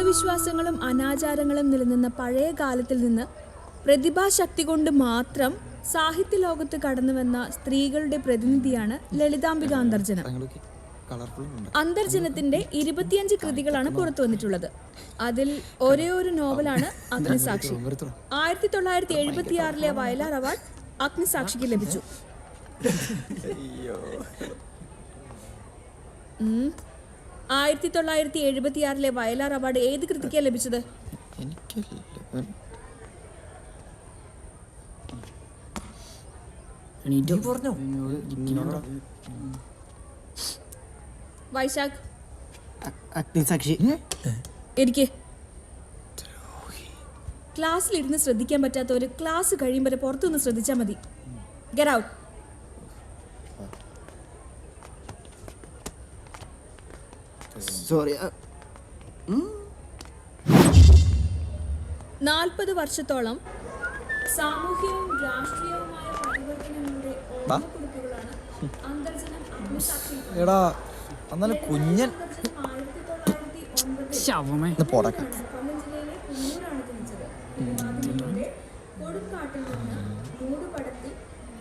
അന്ധവിശ്വാസങ്ങളും അനാചാരങ്ങളും നിലനിന്ന പഴയ കാലത്തിൽ നിന്ന് പ്രതിഭാശക്തി കൊണ്ട് മാത്രം സാഹിത്യ ലോകത്ത് കടന്നുവന്ന സ്ത്രീകളുടെ പ്രതിനിധിയാണ് ലളിതാംബിക അന്തർജനം. അന്തർജനത്തിന്റെ 25 കൃതികളാണ് പുറത്തു വന്നിട്ടുള്ളത്. അതിൽ ഒരേ ഒരു നോവലാണ് അഗ്നിസാക്ഷി. 1976 വയലാർ അവാർഡ് അഗ്നിസാക്ഷിക്ക് ലഭിച്ചു. 1976 വയലാർ അവാർഡ് ഏത് കൃതിക്കാണ് ലഭിച്ചത്? വൈശാഖ് അഗ്നിസാക്ഷി. എനിക്ക് ക്ലാസ്സിലിരുന്ന് ശ്രദ്ധിക്കാൻ പറ്റാത്തവര് ക്ലാസ് കഴിയുമ്പോൾ പുറത്തുനിന്ന് ശ്രദ്ധിച്ചാൽ മതി. Get out. സോറി. 40 വർഷത്തോളം സാമൂഹ്യവും രാഷ്ട്രീയവുമായ പരിവർത്തനങ്ങളുടെ ഓർമ്മക്കുറിപ്പുകളാണ് അന്തർജനം അഗ്നിസാക്ഷി. എന്നാലും കുഞ്ഞൻ പോടാ. കൊല്ലം ജില്ലയിലെ കുന്നൂരാണ് ജനിച്ചത്. അതിലൂടെ കൊടുങ്കാട്ടിൽ നിന്ന് മൂടുപടത്തിൽ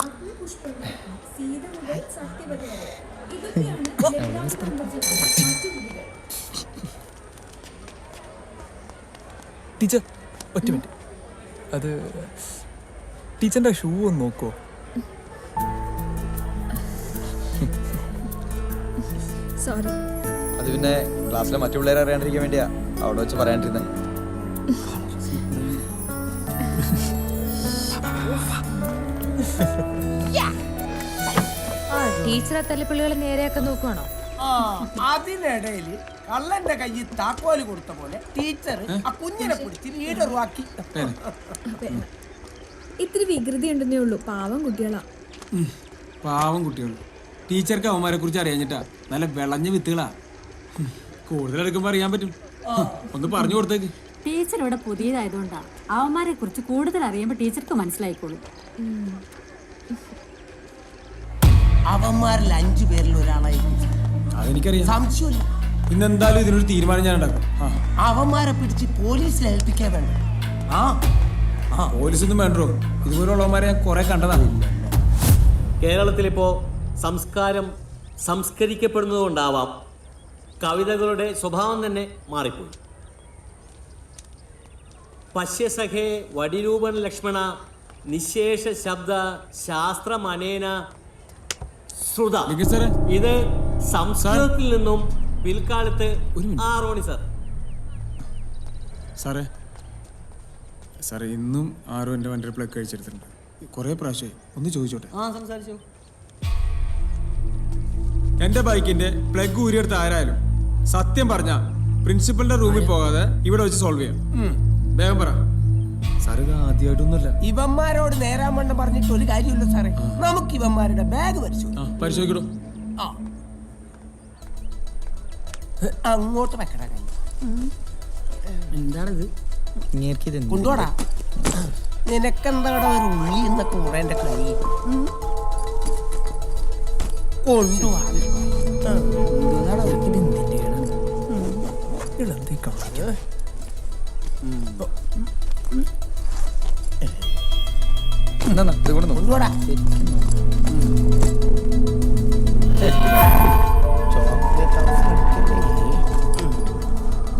അഗ്നിപുഷ്പങ്ങൾ, സീത മുതൽ സത്യവതി വരെ. ഇതൊക്കെയാണ് ലളിതാംബിക അന്തർജനത്തിന്റെ മറ്റു കൃതികൾ. ടീച്ചർ ഒറ്റ മിനിറ്റ്, അത് ടീച്ചറിന്റെ ഷൂ ഒന്ന് നോക്കോ? സോറി. അത് പിന്നെ ക്ലാസ്സിലെ മറ്റു പിള്ളേരെ അറിയാണ്ടിരിക്കാൻ വേണ്ടിയാ അവിടെ വെച്ച് പറയാണ്ടിരുന്നത്. ടീച്ചറെ തല്ലിപ്പള്ളികളെ നേരെയൊക്കെ നോക്കുവാണോ? അതിനിടയിൽ കള്ളന്റെ കയ്യിൽ താക്കോല് കൊടുത്ത പോലെ ടീച്ചർ ആ കുഞ്ഞിനെ പിടിച്ച് ലീഡറുവാക്കി. ഇത്തിരി വികൃതി ഉണ്ടെന്നേ ഉള്ളൂ. പാവം കുട്ടികളാ. പാവം കുട്ടികൾ. ടീച്ചർക്ക് അവന്മാരെ കുറിച്ച് അറിയാഞ്ഞിട്ടാ. നല്ല വിളഞ്ഞ വിത്തുകളാ. കൂടുതൽ എടുക്കുമ്പോ അറിയാൻ പറ്റും. ഒന്ന് പറഞ്ഞു കൊടുത്തേക്ക്. ടീച്ചർ ഇവിടെ പുതിയതായതുകൊണ്ടാ അവന്മാരെ കുറിച്ച് കൂടുതൽ അറിയുമ്പോ ടീച്ചർക്ക് മനസ്സിലായിക്കോളും. അവന്മാരിൽ 5 പേരിൽ ഒരാളായി അതെനിക്കറിയാം, സംശയമില്ല. ഇന്നെന്തായാലും ഇതിനൊരു തീരുമാനം ഞാൻ ഉണ്ടാക്കും. അവന്മാരെ പിടിച്ച് പോലീസിൽ ഏൽപ്പിക്കാൻ വേണ്ട. പോലീസൊന്നും വേണ്ടോ? ഇതുപോലുള്ളവന്മാരെ ഞാൻ കുറെ കണ്ടതാണ്. കേരളത്തിലിപ്പോൾ സംസ്കാരം സംസ്കരിക്കപ്പെടുന്നതുകൊണ്ടാവാം കവിതകളുടെ സ്വഭാവം തന്നെ മാറിപ്പോയി. പശ്യസഖേ വടിരൂപൻ ലക്ഷ്മണ നിശേഷ ശബ്ദ ശാസ്ത്രമനേന ശ്രുത. ഇത് സംസ്കൃതത്തിൽ നിന്നും പിൽക്കാലത്ത് ആറോണി സാർ. സാറേ ഇന്നും ആരോ എൻ്റെ വണ്ടിയുടെ പ്ലഗ് കഴിച്ചെടുത്തിട്ടുണ്ട്. കുറേ പ്രാവശ്യമായി. ഒന്ന് ചോദിച്ചോട്ടെ? സംസാരിച്ചു. എൻ്റെ ബൈക്കിന്റെ പ്ലഗ് ഊരിയെടുത്ത് ആരായാലും സത്യം പറഞ്ഞ പ്രിൻസിപ്പലിന്റെ റൂമിൽ പോകാതെ ഇവിടെ വെച്ച് സോൾവ് ചെയ്യാം. വേഗം പറ സാർ. ഇത് ആദ്യമായിട്ടൊന്നുമല്ല. ഇവന്മാരോട് നേരാൻ വണ്ണം പറഞ്ഞിട്ട് ഒരു കാര്യമില്ല സാറേ. നമുക്ക് ഇവന്മാരുടെ ബാഗ് പരിശോധിക്കണോ? അങ്ങോട്ട് വെക്കട കൈ. എന്താണിത്? കൊണ്ടുപോടാ. നിനക്കെന്താടാ ഒരു ഉള്ളി എന്നൊക്കെ കൂടെ എന്റെ കൈ കൊണ്ടുപോവാ. കൊണ്ടുപോടാ.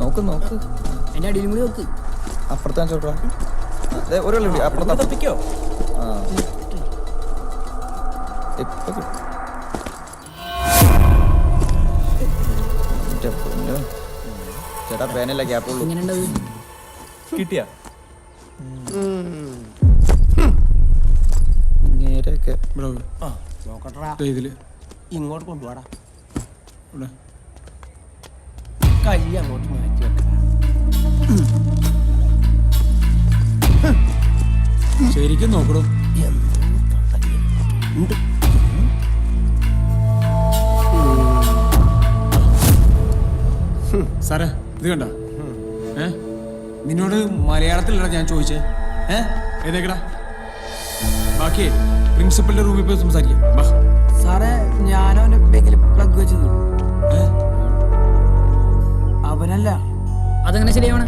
നോക്ക് നോക്ക്, എന്റെ അടിയിലും കൂടി നോക്ക്. അപ്പുറത്താൻ ചോട്ടാ. ഒരു അപ്പുറത്തോ? ഇപ്പൊ ചേട്ടാ പേനല്ല ഗ്യാപ്പുള്ളൂ. കിട്ടിയാ നേരെയൊക്കെ നോക്കട്ടാ. ഇതില് ഇങ്ങോട്ട് കൊണ്ടുപോടാ. കൈ അങ്ങോട്ട് മാറ്റി വെക്കടാ. ശരിക്കും നോക്കണോ? സാറേ ഇത് കണ്ട? നിന്നോട് മലയാളത്തിലല്ല ഞാൻ ചോദിച്ചേ. ഏതേക്കടാ? ബാക്കി പ്രിൻസിപ്പലിന്റെ റൂമിൽ പോയി സംസാരിക്കാം. സാറേ ഞാനവന്റെ ബാഗിൽ പ്ലഗ് വെച്ചത് അവനല്ല. അതെങ്ങനെ ശരിയാവണേ?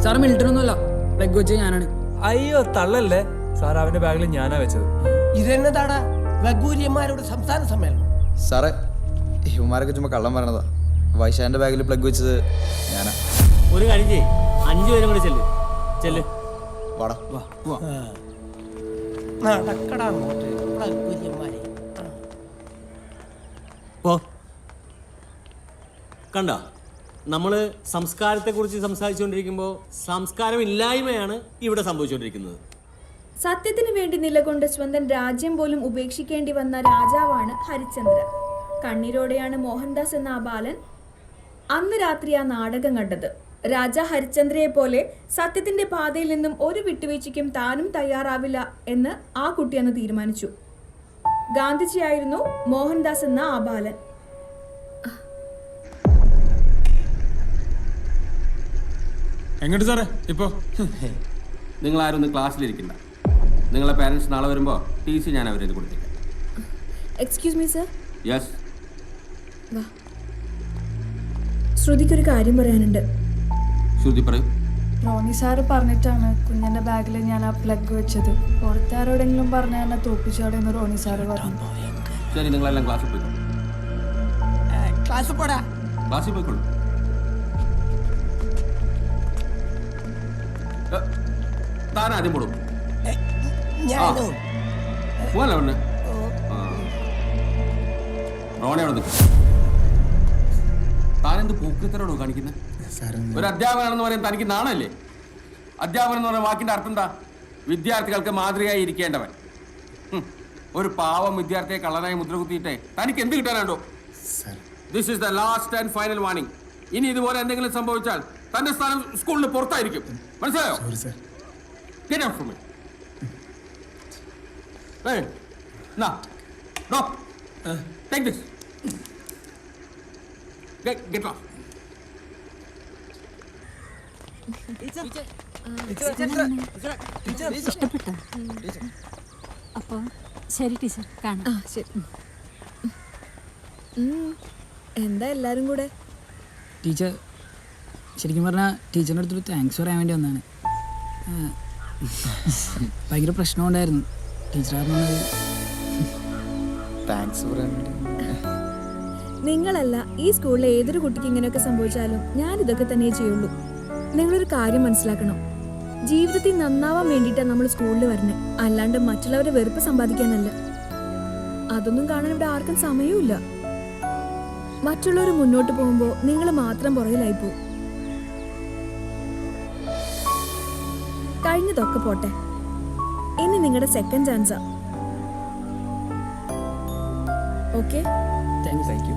സാറ് മിലിറ്ററി ഒന്നുമല്ല, പ്ലഗ് വെച്ച് ഞാനാണ്. അയ്യോ തള്ളല്ലേ സാർ, അവന്റെ ബാഗിൽ ഞാനാ വെച്ചത്. ഇതെന്നതാടാ ലഘൂര്യന്മാരുടെ സംസ്ഥാന സമ്മേളനം? സാറേ ഇവന്മാരൊക്കെ ചുമ്മാ കള്ളം പറയണതാ. വൈശാന്റെ ബാഗിൽ പ്ലഗ് വെച്ചത് ഞാനാ. ഒരു കാര്യം ചെയ്യ്, 5 പേരും കൂടെ ചെല്ല്. വാടാ. നടക്കടാ അങ്ങോട്ട് ലഘൂര്യന്മാരെ. പോ. കണ്ട, നമ്മൾ സംസ്കാരത്തെക്കുറിച്ച് സംസാരിച്ചുകൊണ്ടിരിക്കുമ്പോൾ സംസ്കാരം ഇല്ലായ്മയാണ് ഇവിടെ സംഭവിച്ചുകൊണ്ടിരിക്കുന്നത്. സത്യത്തിന് വേണ്ടി നിലകൊണ്ട് സ്വന്തം രാജ്യം പോലും ഉപേക്ഷിക്കേണ്ടി വന്ന രാജാവാണ് ഹരിശ്ചന്ദ്ര. കണ്ണീരോടെയാണ് മോഹൻദാസ് എന്ന ആ ബാലൻ അന്ന് രാത്രി ആ നാടകം കണ്ടത്. രാജാ ഹരിശ്ചന്ദ്രയെ പോലെ സത്യത്തിന്റെ പാതയിൽ നിന്നും ഒരു വിട്ടുവീഴ്ചയ്ക്കും താനും തയ്യാറാവില്ല എന്ന് ആ കുട്ടി അന്ന് തീരുമാനിച്ചു. ഗാന്ധിജിയായിരുന്നു മോഹൻദാസ് എന്ന ആ ബാലൻ. എങ്ങോട്ട് സാറേ ഇപ്പോ? നിങ്ങളാരും ഒന്ന് ക്ലാസ്സിലിരിക്കണ്ട. നിങ്ങളെ പാരൻസ് നാളെ വരുമ്പോൾ TC ഞാൻ അവരെ കൊടുത്തേക്കാം. Excuse me sir. യെസ്. ശ്രുതിക്കൊരു കാര്യം പറയാനുണ്ട്. ശ്രുതി പറയൂ. റോണി സാറ് പറഞ്ഞിട്ടാണ് കുഞ്ഞിന്റെ ബാഗിൽ ഞാൻ ആ പ്ലഗ് വെച്ചത്. പുറത്താരോടെങ്കിലും പറഞ്ഞ എന്നെ തോപ്പിച്ചാടെന്ന് റോണി സാറ് പറഞ്ഞു. ശരി, നിങ്ങളെല്ലാം ക്ലാസ്സിൽ പോയിക്കോളൂ. ക്ലാസ് പോടാ. ക്ലാസ്സിൽ പോയിക്കോളൂ. താൻ ആദ്യം പോടും. ഞാനോ? പോവല്ലേ പറഞ്ഞെ? റോണി അവിടെ നിൽക്കും. താനെന്ത് പൂക്കൃത്തരോടോ കാണിക്കുന്നത്? ഒരു അധ്യാപകനാണെന്ന് പറയാൻ തനിക്ക് നാണല്ലേ? അധ്യാപകൻ എന്ന് പറയുന്ന വാക്കിന്റെ അർത്ഥം എന്താ? വിദ്യാർത്ഥികൾക്ക് മാതൃകയായി ഇരിക്കേണ്ടവൻ. ഒരു പാവം വിദ്യാർത്ഥിയെ കള്ളനായി മുദ്ര കുത്തിയിട്ടേ തനിക്ക് എന്ത് കിട്ടാനുണ്ടോ? This is the last and final warning. ഇനി ഇതുപോലെ എന്തെങ്കിലും സംഭവിച്ചാൽ തന്റെ സ്ഥാനം സ്കൂളിന് പുറത്തായിരിക്കും. മനസ്സിലായോ? Get out from me. Hey, now, no, take this. Get off. ഇഷ്ടപ്പെട്ടോ? അപ്പൊ ശരി ടീച്ചർ, കാണാം. ശരി. എന്താ എല്ലാരും കൂടെ? ടീച്ചർ, ശരിക്കും പറഞ്ഞാൽ ടീച്ചറിൻ്റെ അടുത്തൊരു താങ്ക്സ് പറയാൻ വേണ്ടി വന്നതാണ്. ഭയങ്കര പ്രശ്നമുണ്ടായിരുന്നു ടീച്ചർ പറഞ്ഞത്. താങ്ക്സ് പറയാൻ വേണ്ടി. നിങ്ങളല്ല, ഈ സ്കൂളിലെ ഏതൊരു കുട്ടിക്ക് ഇങ്ങനെയൊക്കെ സംഭവിച്ചാലും ഞാൻ ഇതൊക്കെ തന്നെ ചെയ്യുള്ളൂ. നിങ്ങളൊരു കാര്യം മനസ്സിലാക്കണം, ജീവിതത്തിൽ നന്നാവാൻ വേണ്ടിയിട്ടാണ് നമ്മൾ സ്കൂളിൽ വരുന്നത്, അല്ലാണ്ട് മറ്റുള്ളവരെ വെറുപ്പ് സമ്പാദിക്കാനല്ല. അതൊന്നും കാണാൻ ഇവിടെ ആർക്കും സമയവുമില്ല. മറ്റുള്ളവർ മുന്നോട്ട് പോകുമ്പോൾ നിങ്ങൾ മാത്രം പുറകിലായിപ്പോ. കഴിഞ്ഞതൊക്കെ പോട്ടെ, ഇനി നിങ്ങളുടെ സെക്കൻഡ് ചാൻസാ. ഓക്കെ? Thank you.